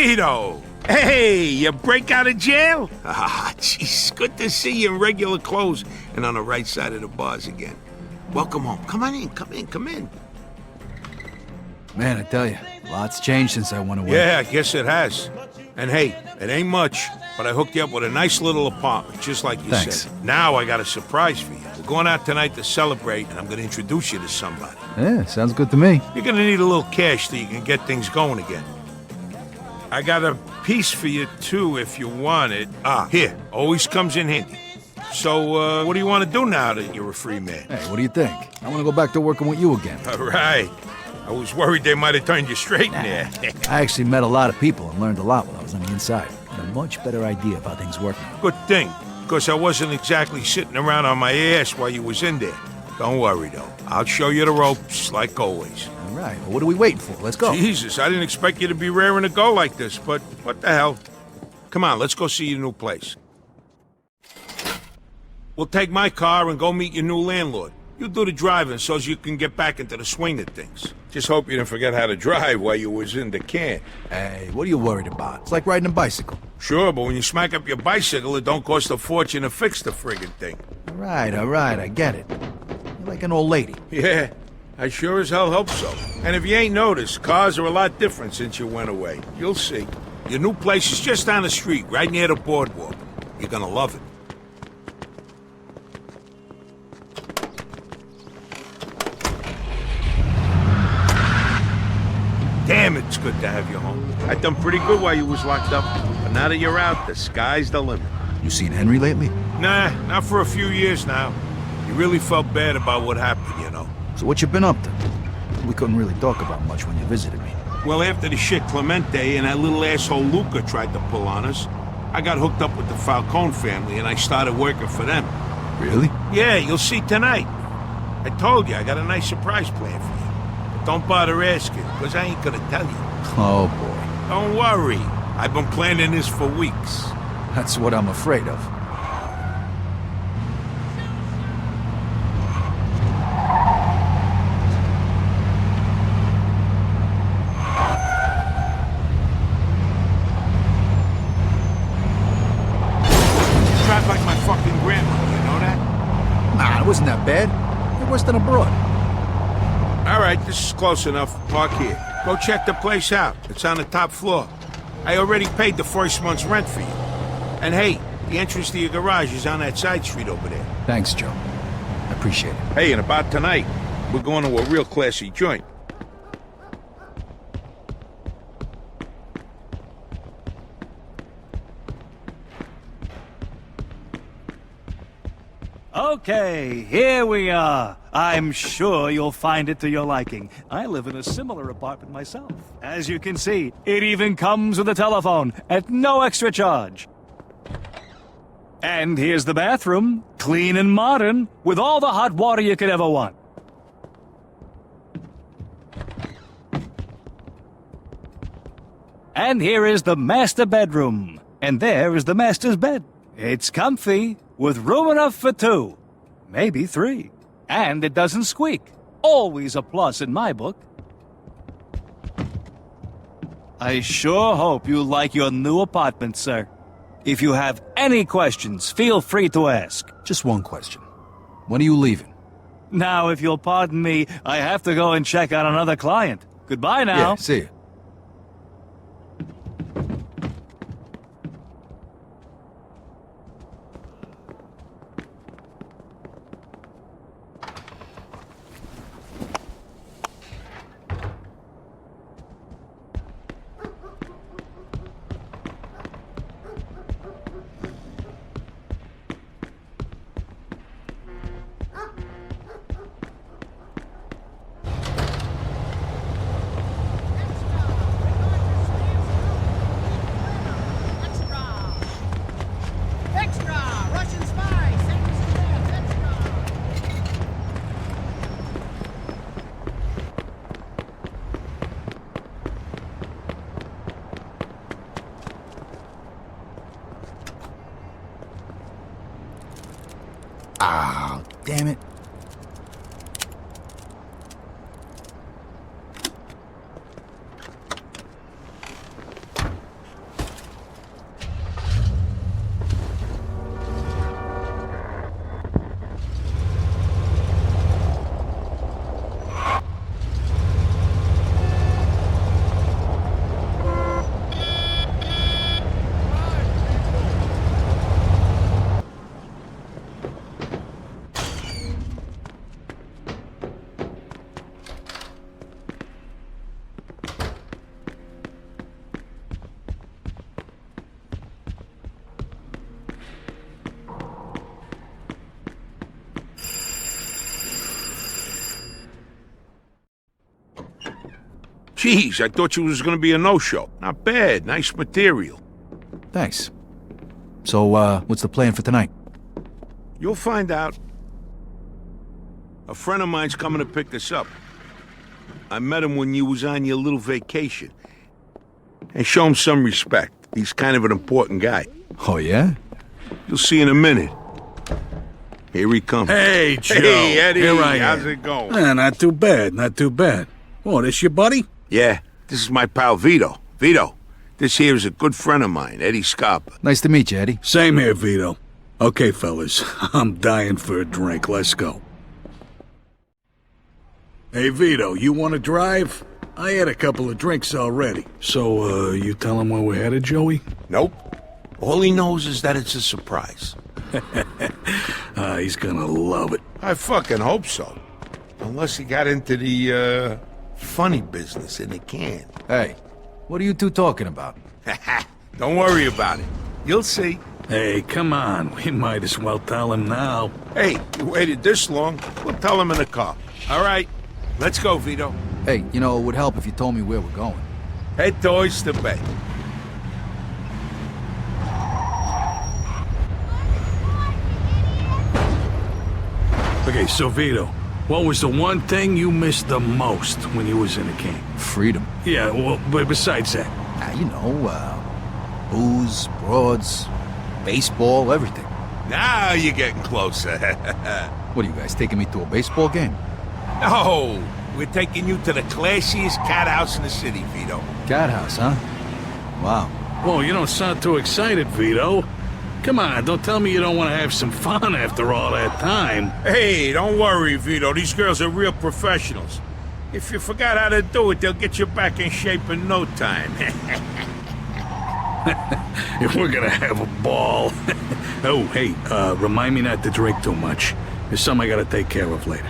Vito! Hey, you break out of jail? Ah, jeez, good to see you in regular clothes and on the right side of the bars again. Welcome home. Come on in, come in. Man, I tell you, lots changed since I went away. Yeah, I guess it has. And hey, it ain't much, but I hooked you up with a nice little apartment, just like you Thanks. said. Now I got a surprise for you. We're going out tonight to celebrate, and I'm gonna introduce you to somebody. Yeah, sounds good to me. You're gonna need a little cash so you can get things going again. I got a piece for you, too, if you want it. Ah, here. Always comes in handy. So, what do you want to do now that you're a free man? Hey, what do you think? I want to go back to working with you again. All right. I was worried they might have turned you straight in there. I actually met a lot of people and learned a lot while I was on the inside. Got a much better idea of how things work now. Good thing, because I wasn't exactly sitting around on my ass while you was in there. Don't worry, though. I'll show you the ropes, like always. All right, well, what are we waiting for? Let's go. Jesus, I didn't expect you to be raring to go like this, but what the hell? Come on, let's go see your new place. We'll take my car and go meet your new landlord. You do the driving so you can get back into the swing of things. Just hope you didn't forget how to drive while you was in the can. Hey, what are you worried about? It's like riding a bicycle. Sure, but when you smack up your bicycle, it don't cost a fortune to fix the friggin' thing. All right, I get it. You're like an old lady. Yeah, I sure as hell hope so. And if you ain't noticed, cars are a lot different since you went away. You'll see. Your new place is just down the street, right near the boardwalk. You're gonna love it. Damn, it's good to have you home. I done pretty good while you was locked up, but now that you're out, the sky's the limit. You seen Henry lately? Nah, not for a few years now. He really felt bad about what happened, you know. So what you been up to? We couldn't really talk about much when you visited me. Well, after the shit Clemente and that little asshole Luca tried to pull on us, I got hooked up with the Falcone family and I started working for them. Really? Yeah, you'll see tonight. I told you, I got a nice surprise plan for you. But don't bother asking, because I ain't gonna tell you. Oh, boy. Don't worry. I've been planning this for weeks. That's what I'm afraid of. Drive like my fucking grandmother, you know that? Nah, it wasn't that bad. You're worse than abroad. All right, this is close enough. Park here. Go check the place out. It's on the top floor. I already paid the first month's rent for you. And hey, the entrance to your garage is on that side street over there. Thanks, Joe. I appreciate it. Hey, and about tonight, we're going to a real classy joint. Okay, here we are. I'm sure you'll find it to your liking. I live in a similar apartment myself. As you can see, it even comes with a telephone at no extra charge. And here's the bathroom, clean and modern, with all the hot water you could ever want. And here is the master bedroom. And there is the master's bed. It's comfy, with room enough for 2, maybe 3. And it doesn't squeak. Always a plus in my book. I sure hope you like your new apartment, sir. If you have any questions, feel free to ask. Just one question. When are you leaving? Now, if you'll pardon me, I have to go and check on another client. Goodbye now. Yeah, see ya. Ah, damn it. Jeez, I thought you was gonna be a no-show. Not bad, nice material. Thanks. So, what's the plan for tonight? You'll find out. A friend of mine's coming to pick us up. I met him when you was on your little vacation. And show him some respect. He's kind of an important guy. Oh, yeah? You'll see in a minute. Here he comes. Hey, Joe. Hey, Eddie. Here I How's am. it going? Not too bad, not too bad. Oh, this your buddy? Yeah, this is my pal Vito. Vito, this here is a good friend of mine, Eddie Scarpa. Nice to meet you, Eddie. Same here, Vito. Okay, fellas, I'm dying for a drink. Let's go. Hey, Vito, you want to drive? I had a couple of drinks already. So, you tell him where we're headed, Joey? Nope. All he knows is that it's a surprise. He's gonna love it. I fucking hope so. Unless he got into the, funny business in a can. Hey, what are you two talking about? Don't worry about it. You'll see. Hey, come on. We might as well tell him now. Hey, you waited this long. We'll tell him in the car. All right, let's go, Vito. Hey, you know, it would help if you told me where we're going. Head to Oyster Bay. Okay, so Vito, what was the one thing you missed the most when you was in a gang? Freedom. Yeah, well, but besides that. You know, booze, broads, baseball, everything. Now you're getting closer. What are you guys, taking me to a baseball game? No, we're taking you to the classiest cat house in the city, Vito. Cat house, huh? Wow. Whoa, you don't sound too excited, Vito. Come on, don't tell me you don't want to have some fun after all that time. Hey, don't worry, Vito. These girls are real professionals. If you forgot how to do it, they'll get you back in shape in no time. If we're gonna have a ball. Oh, hey, remind me not to drink too much. There's something I gotta take care of later.